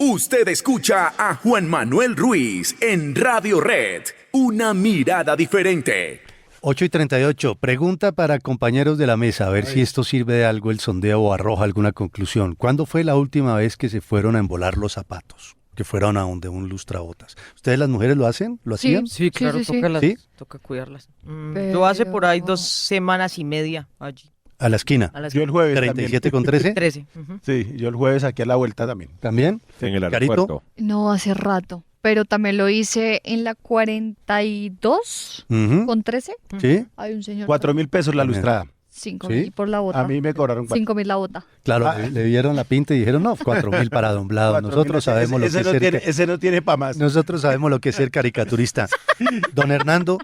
Usted escucha a Juan Manuel Ruiz en Radio Red, una mirada diferente. 8:38. Pregunta para compañeros de la mesa, a ver si esto sirve de algo el sondeo o arroja alguna conclusión. ¿Cuándo fue la última vez que se fueron a embolar los zapatos? Que fueron a donde un lustrabotas. ¿Ustedes las mujeres lo hacen? ¿Lo hacían? Sí, claro, sí. ¿Sí? toca cuidarlas. Pero- Yo hace por ahí 2 semanas y media allí. A la esquina. A las Yo el jueves 37,13. 13. Ujú. Sí, yo el jueves aquí a la vuelta también. ¿También? En el Carito. aeropuerto. No, hace rato. Pero también lo hice en la 42 Ujú. con 13. ¿Sí? Hay un señor. 4.000 pesos la lustrada. 5.000 ¿Sí? por la bota. A mí me cobraron 5.000 la bota. Claro, Ah. le vieron la pinta y dijeron, no, 4.000 para Don Blado. 4.000. Nosotros sabemos lo que Ese es no ser... tiene, ese no tiene para más. Nosotros sabemos lo que es ser caricaturista. Don Hernando,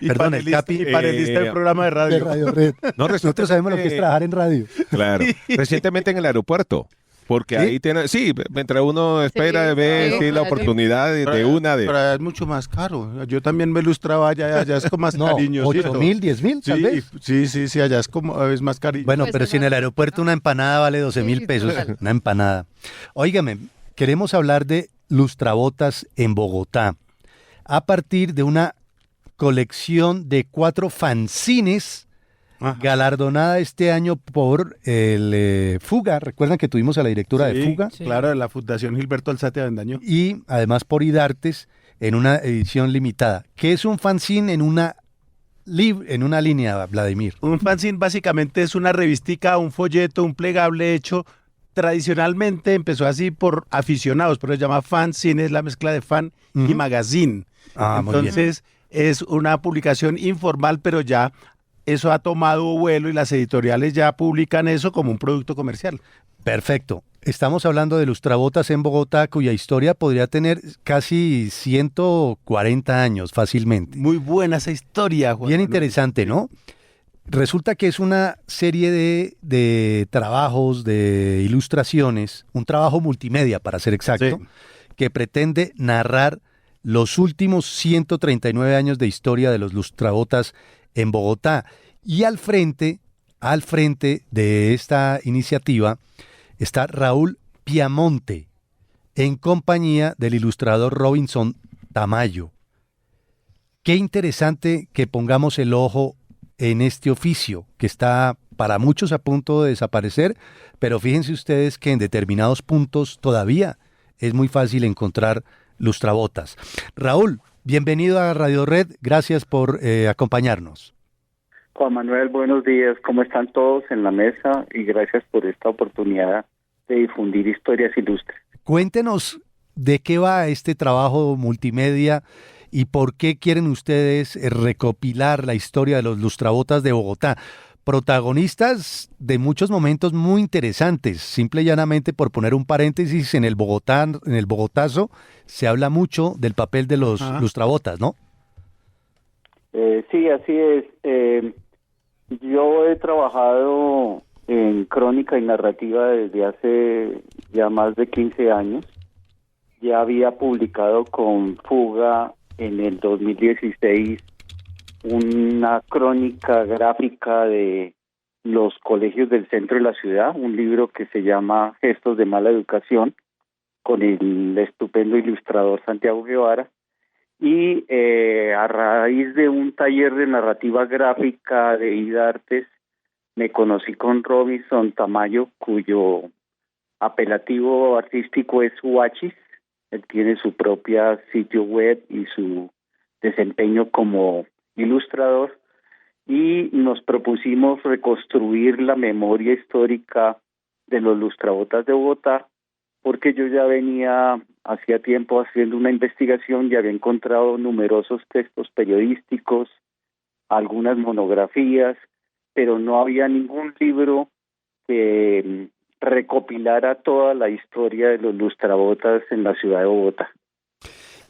Y perdón, el panelista- Capi y panelista del programa de de radio. Radio Red. No, Nosotros sabemos lo que es trabajar en radio. Claro. Recientemente en el aeropuerto. Porque ¿Sí? ahí tiene, sí, mientras uno espera, Sí, ve sí, sí, la sí. oportunidad de una de... Pero allá es mucho más caro. Yo también me lustraba allá es como más No, cariñosito. 8.000, 10.000, tal vez. Sí, allá es como es más cariño. Bueno, Pues pero es si en el más- aeropuerto una empanada vale 12.000 Sí, pesos, total. una empanada. Óigame, queremos hablar de lustrabotas en Bogotá a partir de una colección de 4 fanzines Ajá. galardonada este año por el Fuga. ¿Recuerdan que tuvimos a la directora de Sí, Fuga? Sí. Claro, de la Fundación Gilberto Alzate Avendaño. Y además por Idartes en una edición limitada. ¿Qué es un fanzine en una línea, Vladimir? Un fanzine básicamente es una revistica, un folleto, un plegable hecho. Tradicionalmente empezó así por aficionados, pero se llama fanzine, es la mezcla de fan y Ujú. magazine. Ah, muy bien. Entonces es una publicación informal, pero ya eso ha tomado vuelo y las editoriales ya publican eso como un producto comercial. Perfecto. Estamos hablando de lustrabotas en Bogotá, cuya historia podría tener casi 140 años fácilmente. Muy buena esa historia, Juan. Bien Manuel. interesante, ¿no? Resulta que es una serie de trabajos, de ilustraciones, un trabajo multimedia, para ser exacto, Sí. que pretende narrar los últimos 139 años de historia de los lustrabotas en Bogotá. Y al frente de esta iniciativa está Raúl Piamonte, en compañía del ilustrador Robinson Tamayo. Qué interesante que pongamos el ojo en este oficio, que está para muchos a punto de desaparecer, pero fíjense ustedes que en determinados puntos todavía es muy fácil encontrar lustrabotas. Raúl, bienvenido a Radio Red, gracias por acompañarnos. Juan Manuel, buenos días. ¿Cómo están todos en la mesa? Y gracias por esta oportunidad de difundir historias ilustres. Cuéntenos de qué va este trabajo multimedia y por qué quieren ustedes recopilar la historia de los lustrabotas de Bogotá. Protagonistas de muchos momentos muy interesantes. Simple y llanamente, por poner un paréntesis, en el Bogotazo se habla mucho del papel de los Ajá. lustrabotas, ¿no? Sí, así es. Yo he trabajado en crónica y narrativa desde hace ya más de 15 años. Ya había publicado con Fuga en el 2016 una crónica gráfica de los colegios del centro de la ciudad, un libro que se llama Gestos de Mala Educación, con el estupendo ilustrador Santiago Guevara. Y a raíz de un taller de narrativa gráfica de Idartes, me conocí con Robinson Tamayo, cuyo apelativo artístico es Huachis. Él tiene su propia sitio web y su desempeño como ilustrador, y nos propusimos reconstruir la memoria histórica de los lustrabotas de Bogotá, porque yo ya venía hacía tiempo haciendo una investigación y había encontrado numerosos textos periodísticos, algunas monografías, pero no había ningún libro que recopilara toda la historia de los lustrabotas en la ciudad de Bogotá.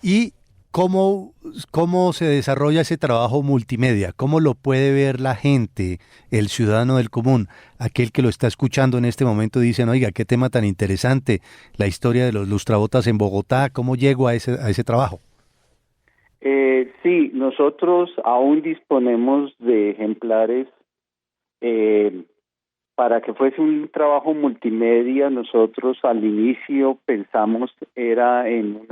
¿Y cómo se desarrolla ese trabajo multimedia? ¿Cómo lo puede ver la gente, el ciudadano del común? Aquel que lo está escuchando en este momento dicen, oiga, qué tema tan interesante, la historia de los lustrabotas en Bogotá. ¿Cómo llego a ese trabajo? Sí, nosotros aún disponemos de ejemplares Para que fuese un trabajo multimedia, nosotros al inicio pensamos era en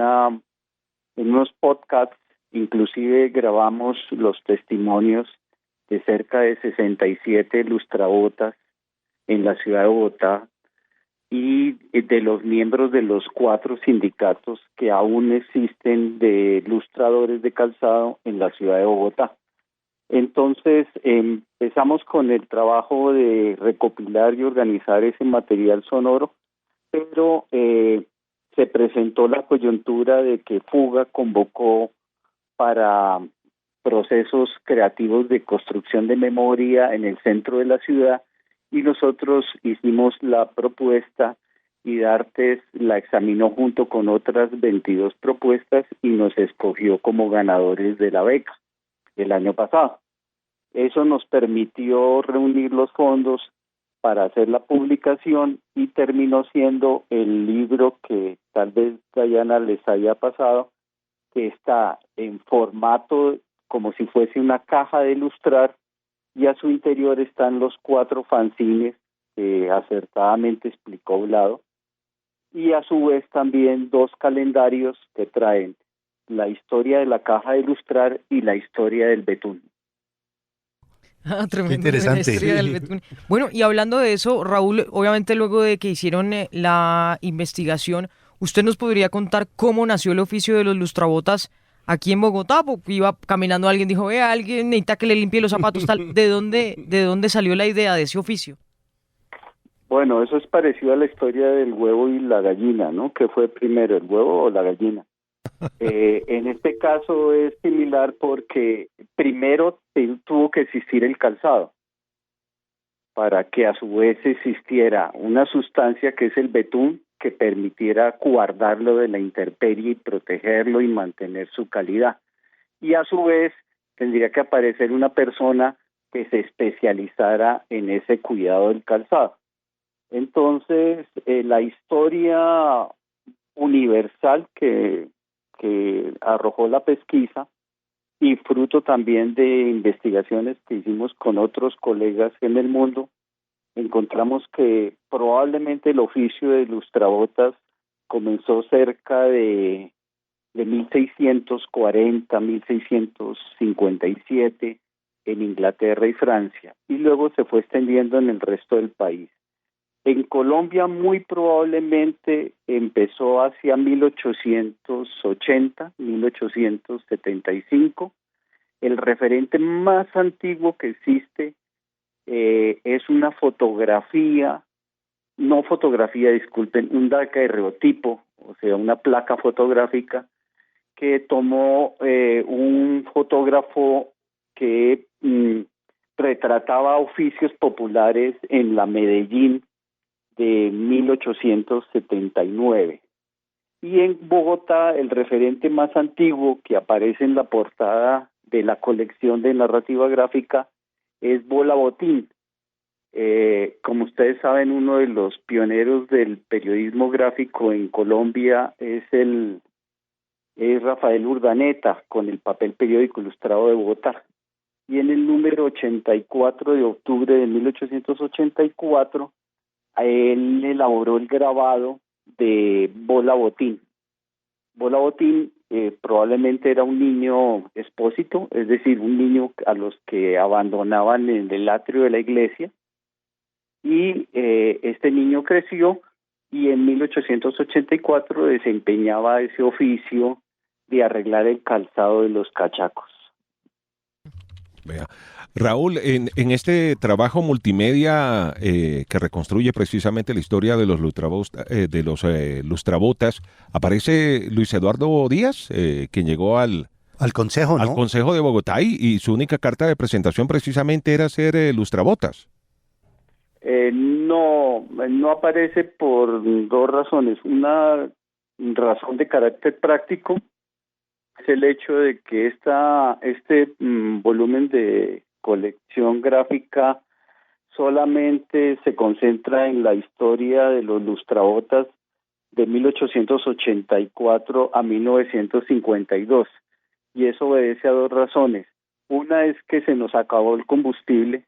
unos podcasts, inclusive grabamos los testimonios de cerca de 67 lustrabotas en la ciudad de Bogotá y de los miembros de los 4 sindicatos que aún existen de lustradores de calzado en la ciudad de Bogotá. Entonces empezamos con el trabajo de recopilar y organizar ese material sonoro, pero se presentó la coyuntura de que Fuga convocó para procesos creativos de construcción de memoria en el centro de la ciudad y nosotros hicimos la propuesta y D'Artes la examinó junto con otras 22 propuestas y nos escogió como ganadores de la beca el año pasado. Eso nos permitió reunir los fondos para hacer la publicación y terminó siendo el libro que tal vez Dayana les haya pasado, que está en formato como si fuese una caja de ilustrar y a su interior están los 4 fanzines que acertadamente explicó Vlado y a su vez también 2 calendarios que traen la historia de la caja de ilustrar y la historia del betún. Tremendo, interesante. la historia del betún. Bueno, y hablando de eso, Raúl, obviamente luego de que hicieron la investigación, ¿usted nos podría contar cómo nació el oficio de los lustrabotas aquí en Bogotá? Porque iba caminando alguien, dijo, alguien necesita que le limpie los zapatos, tal. ¿De dónde salió la idea de ese oficio? Bueno, eso es parecido a la historia del huevo y la gallina, ¿no? ¿Qué fue primero, el huevo o la gallina? En este caso es similar porque primero tuvo que existir el calzado para que a su vez existiera una sustancia que es el betún que permitiera guardarlo de la intemperie y protegerlo y mantener su calidad. Y a su vez tendría que aparecer una persona que se especializara en ese cuidado del calzado. Entonces, la historia universal que arrojó la pesquisa y fruto también de investigaciones que hicimos con otros colegas en el mundo, encontramos que probablemente el oficio de lustrabotas comenzó cerca de 1640, 1657 en Inglaterra y Francia, y luego se fue extendiendo en el resto del país. En Colombia muy probablemente empezó hacia 1880, 1875. El referente más antiguo que existe es una fotografía, disculpen, un daguerreotipo, o sea, una placa fotográfica que tomó un fotógrafo que retrataba oficios populares en la Medellín de 1879. Y en Bogotá el referente más antiguo que aparece en la portada de la colección de narrativa gráfica es Bola Botín. Como ustedes saben, uno de los pioneros del periodismo gráfico en Colombia es Rafael Urdaneta, con el papel periódico ilustrado de Bogotá. Y en el número 84 de octubre de 1884, a él elaboró el grabado de Bola Botín. Bola Botín probablemente era un niño expósito, es decir, un niño a los que abandonaban en el atrio de la iglesia, y este niño creció y en 1884 desempeñaba ese oficio de arreglar el calzado de los cachacos. Vea. Raúl, en este trabajo multimedia que reconstruye precisamente la historia de los lustrabotas, aparece Luis Eduardo Díaz, quien llegó al Consejo, ¿no? al Consejo de Bogotá y su única carta de presentación precisamente era ser lustrabotas. No aparece por 2 razones. Una razón de carácter práctico es el hecho de que este volumen de colección gráfica solamente se concentra en la historia de los lustrabotas de 1884 a 1952, y eso obedece a 2 razones. Una es que se nos acabó el combustible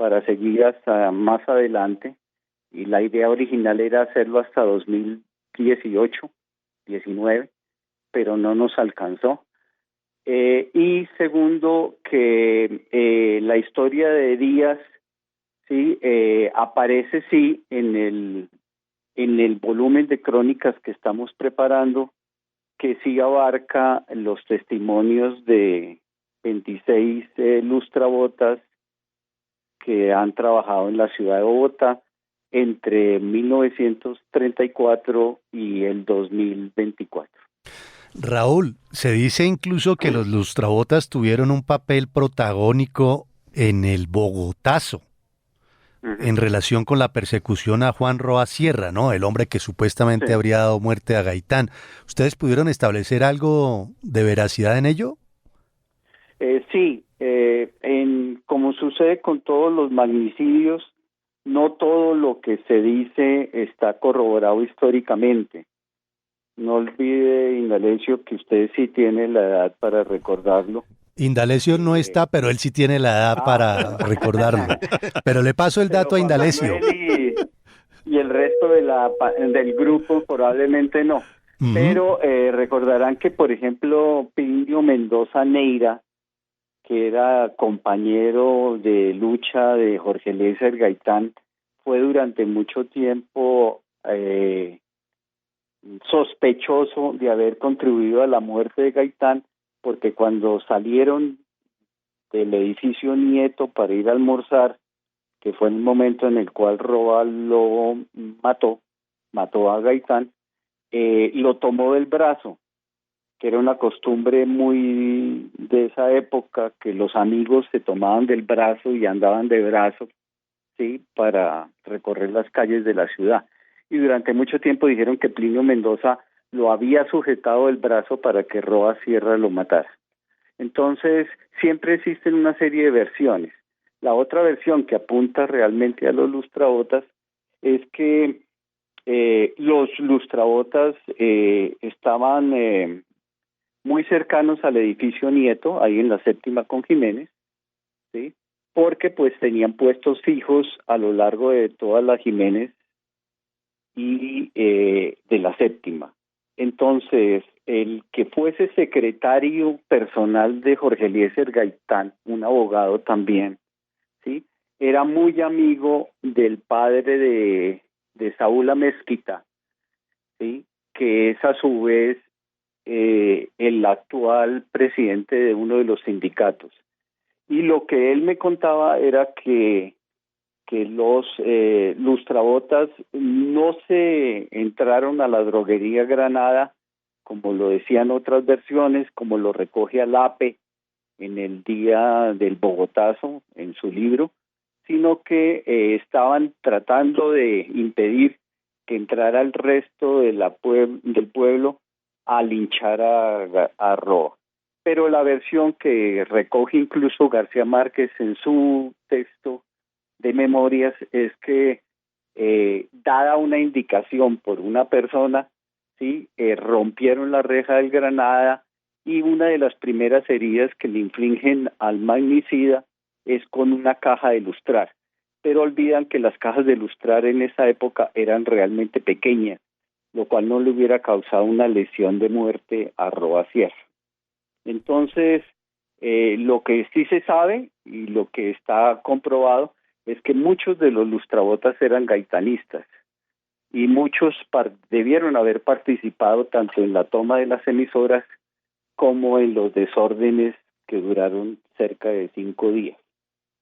para seguir hasta más adelante, y la idea original era hacerlo hasta 2018, 19, pero no nos alcanzó. Y segundo, que la historia de Díaz sí aparece sí en el volumen de crónicas que estamos preparando, que sí abarca los testimonios de 26 lustrabotas que han trabajado en la ciudad de Bogotá entre 1934 y el 2024. Raúl, se dice incluso que los lustrabotas tuvieron un papel protagónico en el Bogotazo, en relación con la persecución a Juan Roa Sierra, ¿no? El hombre que supuestamente Sí. habría dado muerte a Gaitán. ¿Ustedes pudieron establecer algo de veracidad en ello? Sí, como sucede con todos los magnicidios, no todo lo que se dice está corroborado históricamente. No olvide, Indalecio, que usted sí tiene la edad para recordarlo. Indalecio no está, pero él sí tiene la edad para recordarlo. Pero le paso el dato a Pero Juan Indalecio. Manuel y el resto del grupo probablemente no. Ujú. Pero recordarán que, por ejemplo, Plinio Mendoza Neira, que era compañero de lucha de Jorge Eliezer Gaitán, fue durante mucho tiempo sospechoso de haber contribuido a la muerte de Gaitán, porque cuando salieron del edificio Nieto para ir a almorzar, que fue el momento en el cual Roa lo mató a Gaitán, lo tomó del brazo, que era una costumbre muy de esa época, que los amigos se tomaban del brazo y andaban de brazo, sí, para recorrer las calles de la ciudad. Y durante mucho tiempo dijeron que Plinio Mendoza lo había sujetado del brazo para que Roa Sierra lo matara. Entonces, siempre existen una serie de versiones. La otra versión que apunta realmente a los lustrabotas es que los lustrabotas estaban muy cercanos al edificio Nieto, ahí en la Séptima con Jiménez, ¿sí? Porque pues tenían puestos fijos a lo largo de toda la Jiménez y de la Séptima. Entonces, el que fuese secretario personal de Jorge Eliezer Gaitán, un abogado también, ¿sí? Era muy amigo del padre de Saúl Amezquita, ¿sí? Que es a su vez el actual presidente de uno de los sindicatos. Y lo que él me contaba era que los lustrabotas no se entraron a la droguería Granada, como lo decían otras versiones, como lo recoge Alape en el día del Bogotazo, en su libro, sino que estaban tratando de impedir que entrara el resto de del pueblo a linchar a Roa. Pero la versión que recoge incluso García Márquez en su texto de memorias es que dada una indicación por una persona, ¿sí? Rompieron la reja del Granada, y una de las primeras heridas que le infligen al magnicida es con una caja de lustrar, pero olvidan que las cajas de lustrar en esa época eran realmente pequeñas, lo cual no le hubiera causado una lesión de muerte a Roa Sierra. Entonces, lo que sí se sabe y lo que está comprobado es que muchos de los lustrabotas eran gaitanistas, y muchos debieron haber participado tanto en la toma de las emisoras como en los desórdenes que duraron cerca de 5 días.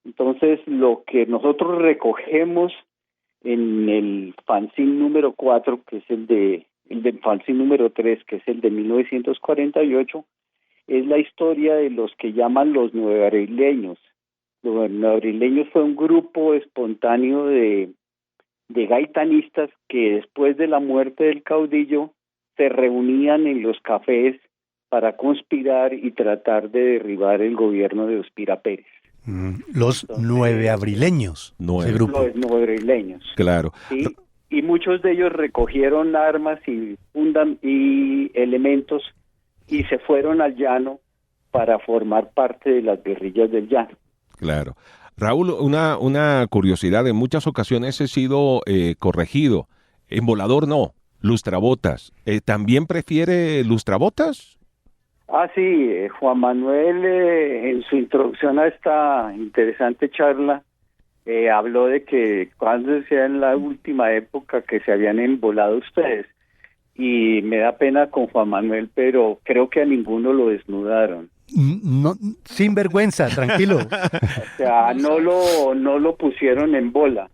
Entonces, lo que nosotros recogemos en el fanzine número 4, que es el del fanzine número 3, que es el de 1948, es la historia de los que llaman los nueveabrileños. Los nueveabrileños fue un grupo espontáneo de gaitanistas que después de la muerte del caudillo se reunían en los cafés para conspirar y tratar de derribar el gobierno de Ospira Pérez. Los nueveabrileños, ese grupo. Los nueveabrileños. Claro. ¿Sí? Y muchos de ellos recogieron armas y elementos y se fueron al llano para formar parte de las guerrillas del llano. Claro. Raúl, una curiosidad, en muchas ocasiones he sido corregido. Embolador no, lustrabotas. ¿También prefiere lustrabotas? Ah, sí, Juan Manuel en su introducción a esta interesante charla habló de que cuando sea en la última época que se habían embolado ustedes. Y me da pena con Juan Manuel, pero creo que a ninguno lo desnudaron. No, sin vergüenza, tranquilo. O sea, no lo pusieron en bola.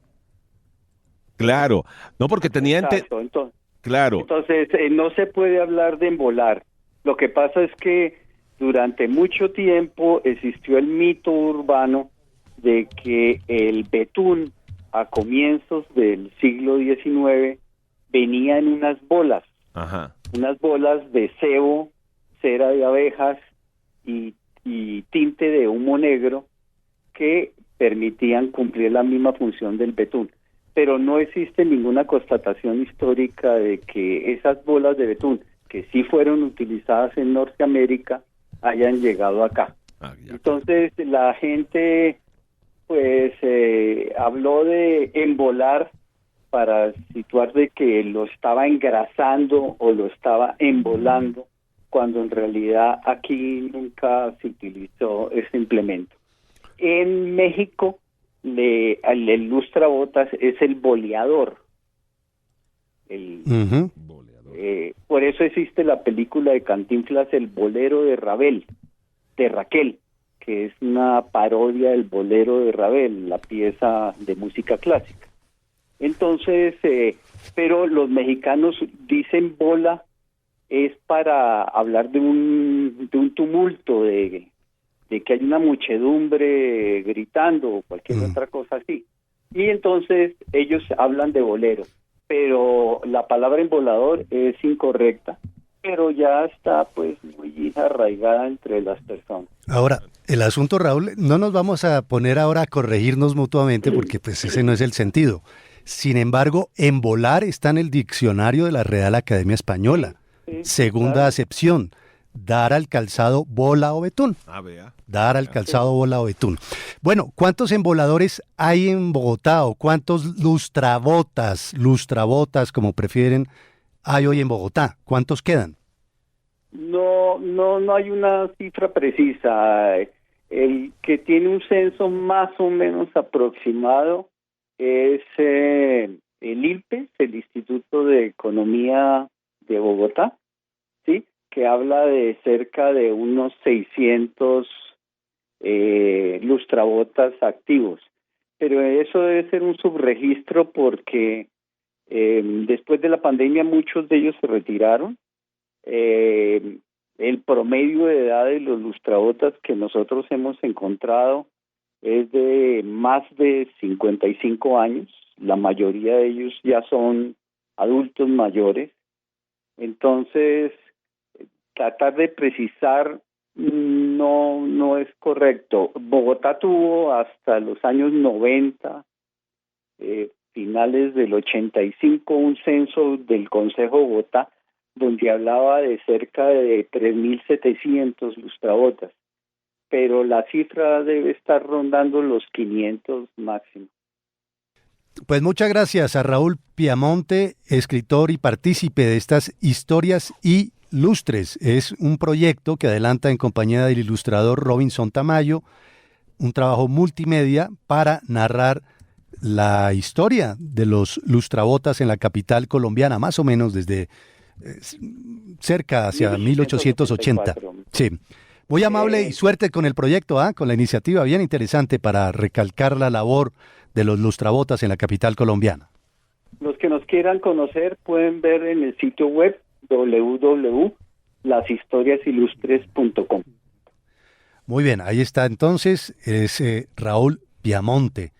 Claro, no porque tenía... Exacto, entonces, Claro. Entonces, no se puede hablar de embolar. Lo que pasa es que durante mucho tiempo existió el mito urbano de que el betún a comienzos del siglo XIX venía en unas bolas, Ajá. unas bolas de sebo, cera de abejas y tinte de humo negro que permitían cumplir la misma función del betún. Pero no existe ninguna constatación histórica de que esas bolas de betún, que sí fueron utilizadas en Norteamérica, hayan llegado acá. Entonces la gente pues habló de embolar para situar de que lo estaba engrasando o lo estaba embolando, cuando en realidad aquí nunca se utilizó ese implemento. En México el lustrabotas es el boleador. Ujú. Por eso existe la película de Cantinflas, El bolero de Raquel, que es una parodia del bolero de Ravel, la pieza de música clásica. Entonces, pero los mexicanos dicen bola es para hablar de un tumulto, de que hay una muchedumbre gritando o cualquier otra cosa así. Y entonces ellos hablan de bolero, pero la palabra embolador es incorrecta, pero ya está pues muy arraigada entre las personas. Ahora, el asunto, Raúl, no nos vamos a poner ahora a corregirnos mutuamente porque pues ese no es el sentido. Sin embargo, embolar está en el diccionario de la Real Academia Española. Sí, Segunda claro. acepción, dar al calzado bola o betún. Vea. Dar al calzado bola o betún. Bueno, ¿cuántos emboladores hay en Bogotá o cuántos lustrabotas como prefieren, hay hoy en Bogotá? ¿Cuántos quedan? No hay una cifra precisa. El que tiene un censo más o menos aproximado es el ILPES, el Instituto de Economía de Bogotá, ¿sí? Que habla de cerca de unos 600 lustrabotas activos. Pero eso debe ser un subregistro porque después de la pandemia muchos de ellos se retiraron. El promedio de edad de los lustrabotas que nosotros hemos encontrado es de más de 55 años. La mayoría de ellos ya son adultos mayores. Entonces, tratar de precisar no es correcto. Bogotá tuvo hasta los años 90, finales del 85, un censo del Consejo de Bogotá donde hablaba de cerca de 3.700 lustrabotas, pero la cifra debe estar rondando los 500 máximo. Pues muchas gracias a Raúl Piamonte, escritor y partícipe de estas historias y lustres. Es un proyecto que adelanta en compañía del ilustrador Robinson Tamayo, un trabajo multimedia para narrar la historia de los lustrabotas en la capital colombiana, más o menos desde cerca hacia 1880. Sí. Muy amable y suerte con el proyecto, con la iniciativa, bien interesante para recalcar la labor de los lustrabotas en la capital colombiana. Los que nos quieran conocer pueden ver en el sitio web www.lashistoriasilustres.com. Muy bien, ahí está entonces, es Raúl Piamonte.